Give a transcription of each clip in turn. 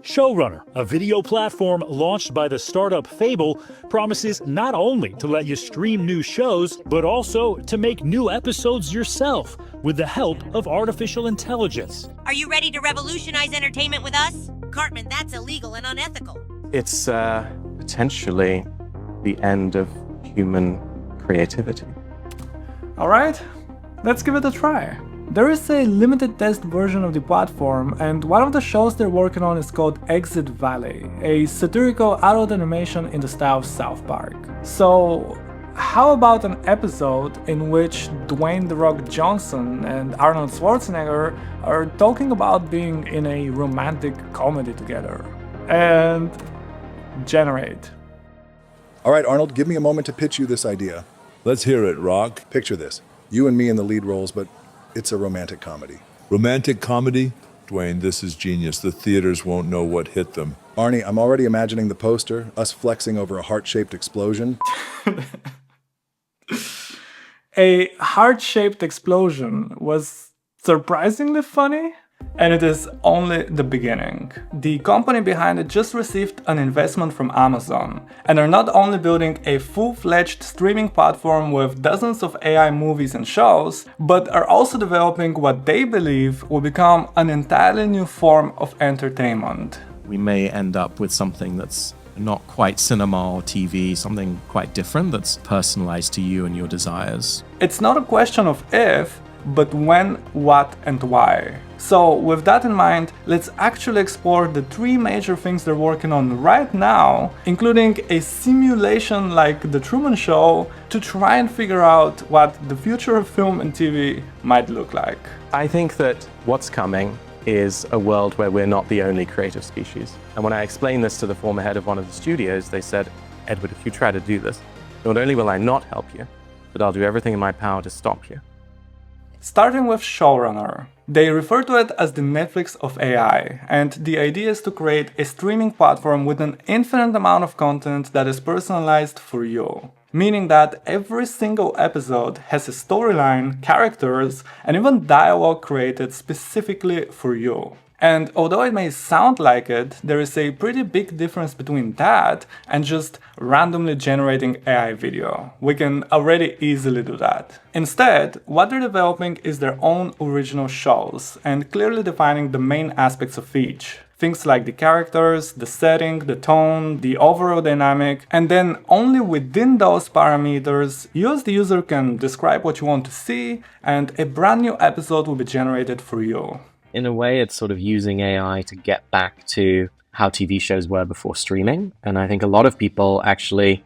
Showrunner, a video platform launched by the startup Fable, promises not only to let you stream new shows, but also to make new episodes yourself with the help of artificial intelligence. Are you ready to revolutionize entertainment with us? Cartman, that's illegal and unethical. It's potentially the end of human creativity. Alright, let's give it a try. There is a limited test version of the platform, and one of the shows they're working on is called Exit Valley, a satirical adult animation in the style of South Park. So, how about an episode in which Dwayne "The Rock" Johnson and Arnold Schwarzenegger are talking about being in a romantic comedy together? And generate. Alright, Arnold, give me a moment to pitch you this idea. Let's hear it, Rock. Picture this. You and me in the lead roles, but it's a romantic comedy. Romantic comedy? Dwayne, this is genius. The theaters won't know what hit them. Arnie, I'm already imagining the poster, us flexing over a heart-shaped explosion. A heart-shaped explosion was surprisingly funny, and it is only the beginning. The company behind it just received an investment from Amazon, and are not only building a full-fledged streaming platform with dozens of AI movies and shows, but are also developing what they believe will become an entirely new form of entertainment. We may end up with something that's not quite cinema or TV, something quite different that's personalized to you and your desires. It's not a question of if, but when, what, and why. So with that in mind, let's actually explore the three major things they're working on right now, including a simulation like The Truman Show, to try and figure out what the future of film and TV might look like. I think that what's coming is a world where we're not the only creative species. And when I explained this to the former head of one of the studios, they said, Edward, if you try to do this, not only will I not help you, but I'll do everything in my power to stop you. Starting with Showrunner. They refer to it as the Netflix of AI, and the idea is to create a streaming platform with an infinite amount of content that is personalized for you. Meaning that every single episode has a storyline, characters, and even dialogue created specifically for you. And although it may sound like it, there is a pretty big difference between that and just randomly generating AI video. We can already easily do that. Instead, what they're developing is their own original shows and clearly defining the main aspects of each. Things like the characters, the setting, the tone, the overall dynamic, and then only within those parameters, you as the user can describe what you want to see, and a brand new episode will be generated for you. In a way, it's sort of using AI to get back to how TV shows were before streaming. And I think a lot of people actually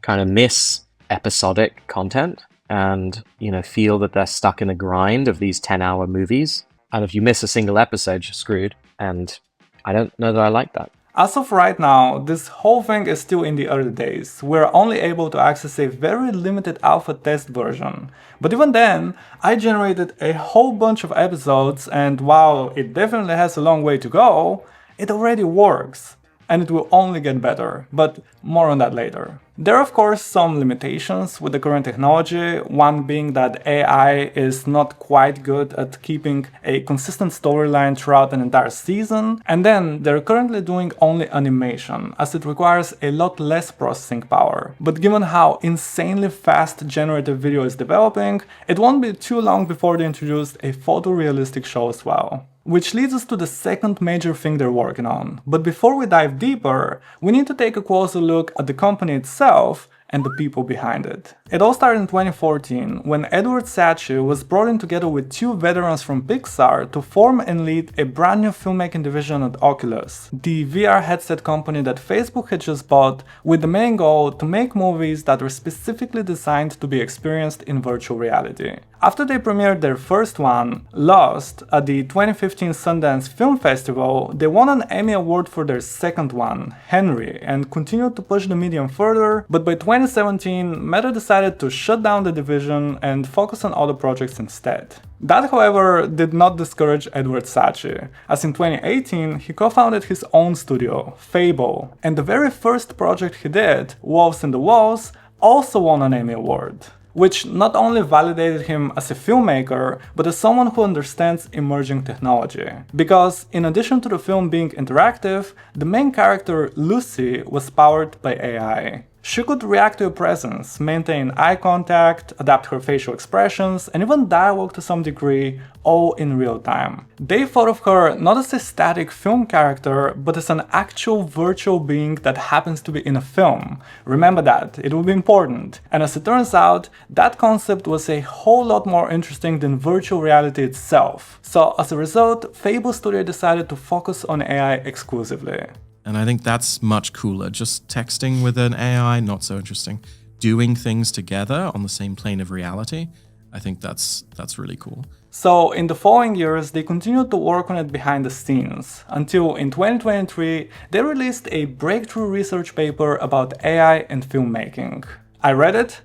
kind of miss episodic content and, feel that they're stuck in a grind of these 10-hour movies. And if you miss a single episode, you're screwed. And I don't know that I like that. As of right now, this whole thing is still in the early days. We're only able to access a very limited alpha test version. But even then, I generated a whole bunch of episodes, and while it definitely has a long way to go, it already works. And it will only get better, but more on that later. There are of course some limitations with the current technology, one being that AI is not quite good at keeping a consistent storyline throughout an entire season, and then they're currently doing only animation, as it requires a lot less processing power. But given how insanely fast generative video is developing, it won't be too long before they introduce a photorealistic show as well. Which leads us to the second major thing they're working on. But before we dive deeper, we need to take a closer look at the company itself and the people behind it. It all started in 2014, when Edward Sachi was brought in together with two veterans from Pixar to form and lead a brand new filmmaking division at Oculus, the VR headset company that Facebook had just bought, with the main goal to make movies that were specifically designed to be experienced in virtual reality. After they premiered their first one, Lost, at the 2015 Sundance Film Festival, they won an Emmy Award for their second one, Henry, and continued to push the medium further, but by 2017, Meta decided to shut down the division and focus on other projects instead. That, however, did not discourage Edward Sachi, as in 2018 he co-founded his own studio, Fable, and the very first project he did, Wolves in the Walls, also won an Emmy Award. which not only validated him as a filmmaker, but as someone who understands emerging technology. Because in addition to the film being interactive, the main character, Lucy, was powered by AI. She could react to your presence, maintain eye contact, adapt her facial expressions, and even dialogue to some degree, all in real time. They thought of her not as a static film character, but as an actual virtual being that happens to be in a film. Remember that, it will be important. And as it turns out, that concept was a whole lot more interesting than virtual reality itself. So as a result, Fable Studio decided to focus on AI exclusively. And I think that's much cooler. Just texting with an AI, not so interesting. Doing things together on the same plane of reality, I think that's really cool. So in the following years, they continued to work on it behind the scenes, until in 2023, they released a breakthrough research paper about AI and filmmaking. I read it.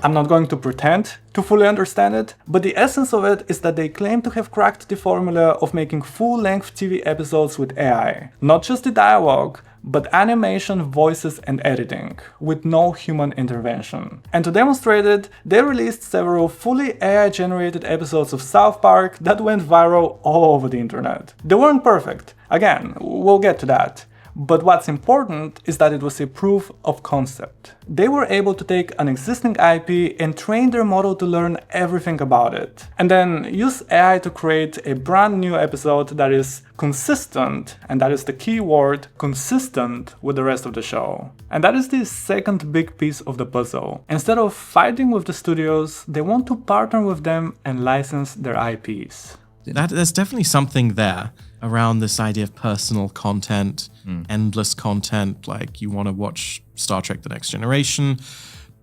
I'm not going to pretend to fully understand it, but the essence of it is that they claim to have cracked the formula of making full-length TV episodes with AI. Not just the dialogue, but animation, voices and editing, with no human intervention. And to demonstrate it, they released several fully AI-generated episodes of South Park that went viral all over the internet. They weren't perfect. Again, we'll get to that. But what's important is that it was a proof of concept. They were able to take an existing IP and train their model to learn everything about it, and then use AI to create a brand new episode that is consistent, and that is the key word, consistent with the rest of the show. And that is the second big piece of the puzzle. Instead of fighting with the studios, they want to partner with them and license their IPs. There's definitely something there around this idea of personal content, endless content, like you want to watch Star Trek The Next Generation,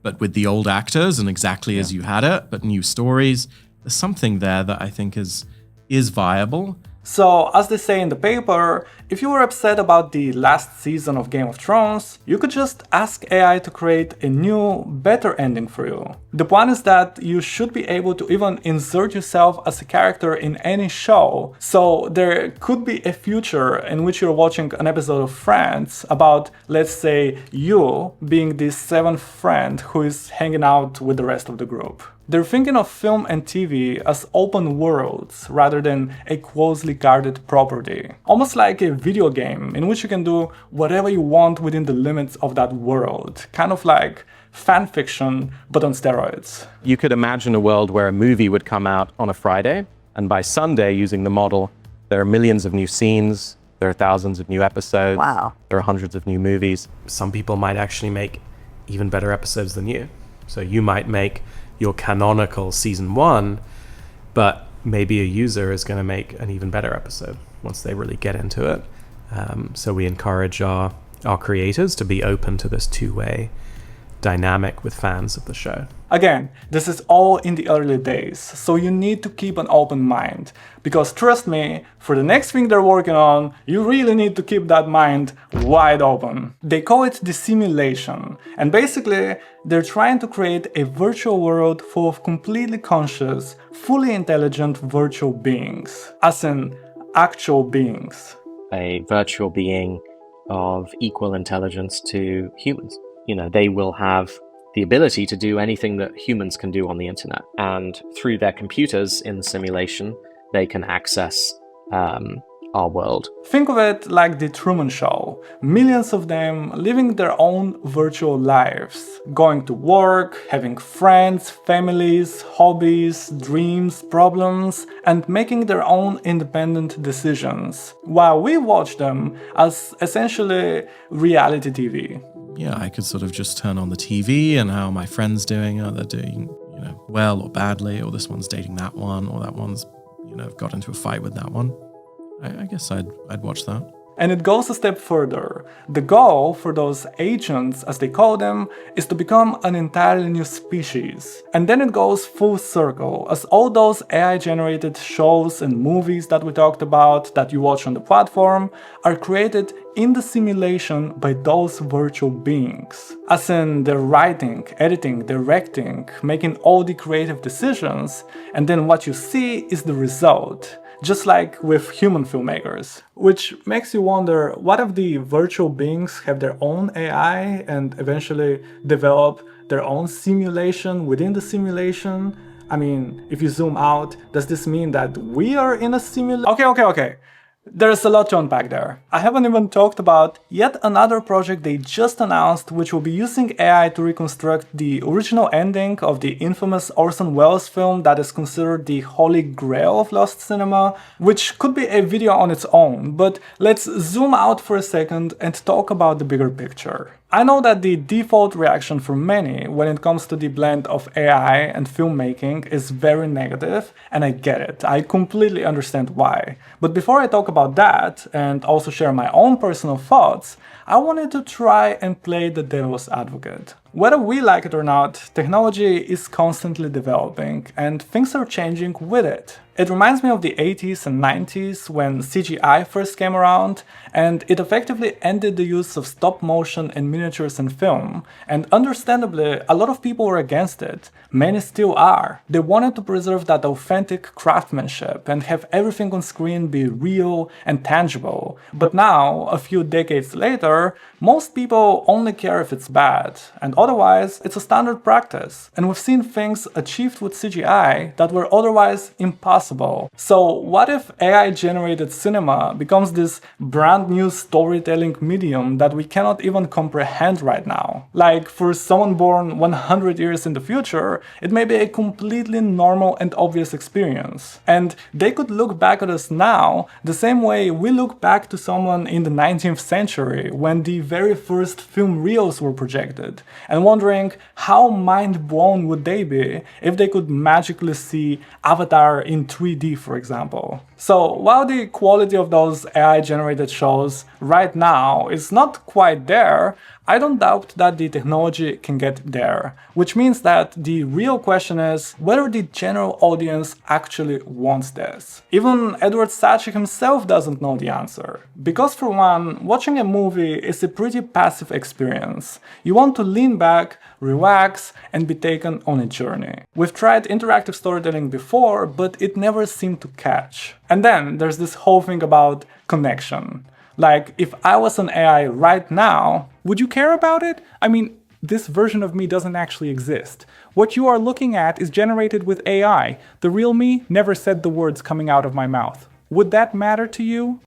but with the old actors and exactly as you had it, but new stories. There's something there that I think is viable. So, as they say in the paper, if you were upset about the last season of Game of Thrones, you could just ask AI to create a new, better ending for you. The point is that you should be able to even insert yourself as a character in any show. So there could be a future in which you're watching an episode of Friends about, let's say, you being the seventh friend who is hanging out with the rest of the group. They're thinking of film and TV as open worlds rather than a closely guarded property. Almost like a video game in which you can do whatever you want within the limits of that world. Kind of like fan fiction, but on steroids. You could imagine a world where a movie would come out on a Friday, and by Sunday, using the model, there are millions of new scenes, there are thousands of new episodes, Wow. there are hundreds of new movies. Some people might actually make even better episodes than you. So you might make your canonical season 1, but maybe a user is going to make an even better episode once they really get into it. So we encourage our creators to be open to this two-way dynamic with fans of the show. Again, this is all in the early days, so you need to keep an open mind. Because trust me, for the next thing they're working on, you really need to keep that mind wide open. They call it the simulation, and basically, they're trying to create a virtual world full of completely conscious, fully intelligent virtual beings. As in, actual beings. A virtual being of equal intelligence to humans. You know, they will have the ability to do anything that humans can do on the internet. And through their computers in the simulation, they can access our world. Think of it like the Truman Show. Millions of them living their own virtual lives. Going to work, having friends, families, hobbies, dreams, problems, and making their own independent decisions. While we watch them as essentially reality TV. Yeah, I could sort of just turn on the TV and how my friend's doing. They're doing, well or badly, or this one's dating that one, or that one's, got into a fight with that one. I guess I'd watch that. And it goes a step further. The goal for those agents, as they call them, is to become an entirely new species. And then it goes full circle, as all those AI-generated shows and movies that we talked about, that you watch on the platform, are created in the simulation by those virtual beings. As in, they're writing, editing, directing, making all the creative decisions, and then what you see is the result. Just like with human filmmakers. Which makes you wonder, what if the virtual beings have their own AI and eventually develop their own simulation within the simulation? I mean, if you zoom out, does this mean that we are in a simulation? Okay. There's a lot to unpack there. I haven't even talked about yet another project they just announced, which will be using AI to reconstruct the original ending of the infamous Orson Welles film that is considered the holy grail of lost cinema, which could be a video on its own, but let's zoom out for a second and talk about the bigger picture. I know that the default reaction for many when it comes to the blend of AI and filmmaking is very negative, and I get it. I completely understand why. But before I talk about that, and also share my own personal thoughts, I wanted to try and play the devil's advocate. Whether we like it or not, technology is constantly developing, and things are changing with it. It reminds me of the 80s and 90s when CGI first came around, and it effectively ended the use of stop motion and miniatures in film, and understandably, a lot of people were against it. Many still are. They wanted to preserve that authentic craftsmanship and have everything on screen be real and tangible. But now, a few decades later, most people only care if it's bad, and otherwise, it's a standard practice. And we've seen things achieved with CGI that were otherwise impossible. So what if AI-generated cinema becomes this brand new storytelling medium that we cannot even comprehend right now? Like, for someone born 100 years in the future, it may be a completely normal and obvious experience. And they could look back at us now the same way we look back to someone in the 19th century when the very first film reels were projected, and wondering how mind-blown would they be if they could magically see Avatar in 3D, for example. So while the quality of those AI-generated shows right now is not quite there, I don't doubt that the technology can get there, which means that the real question is whether the general audience actually wants this. Even Edward Sachi himself doesn't know the answer. Because for one, watching a movie is a pretty passive experience. You want to lean back, relax, and be taken on a journey. We've tried interactive storytelling before, but it never seemed to catch. And then there's this whole thing about connection. Like, if I was an AI right now, would you care about it? I mean, this version of me doesn't actually exist. What you are looking at is generated with AI. The real me never said the words coming out of my mouth. Would that matter to you?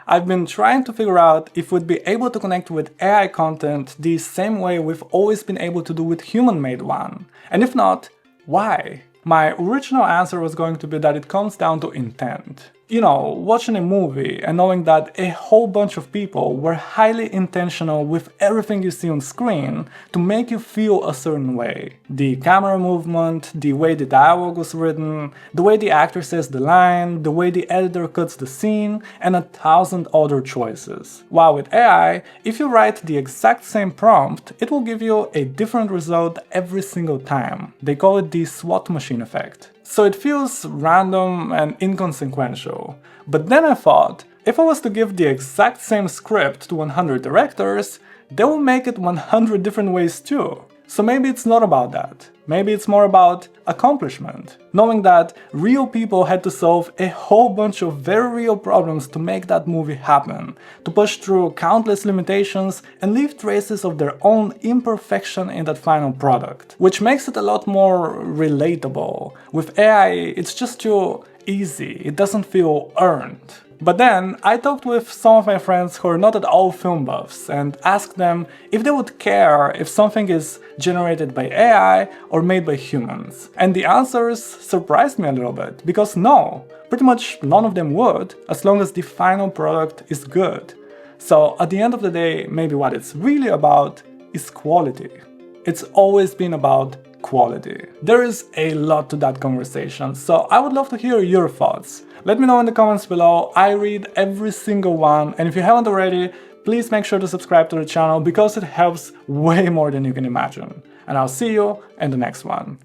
I've been trying to figure out if we'd be able to connect with AI content the same way we've always been able to do with human-made one. And if not, why? My original answer was going to be that it comes down to intent. You know, watching a movie and knowing that a whole bunch of people were highly intentional with everything you see on screen to make you feel a certain way. The camera movement, the way the dialogue was written, the way the actor says the line, the way the editor cuts the scene, and 1,000 other choices. While with AI, if you write the exact same prompt, it will give you a different result every single time. They call it the SWOT machine effect. So it feels random and inconsequential. But then I thought, if I was to give the exact same script to 100 directors, they will make it 100 different ways too. So maybe it's not about that. Maybe it's more about accomplishment. Knowing that real people had to solve a whole bunch of very real problems to make that movie happen, to push through countless limitations and leave traces of their own imperfection in that final product. Which makes it a lot more relatable. With AI, it's just too easy. It doesn't feel earned. But then, I talked with some of my friends who are not at all film buffs and asked them if they would care if something is generated by AI or made by humans. And the answers surprised me a little bit, because no, pretty much none of them would, as long as the final product is good. So at the end of the day, maybe what it's really about is quality. It's always been about quality. There is a lot to that conversation, so I would love to hear your thoughts. Let me know in the comments below. I read every single one, and if you haven't already, please make sure to subscribe to the channel because it helps way more than you can imagine. And I'll see you in the next one.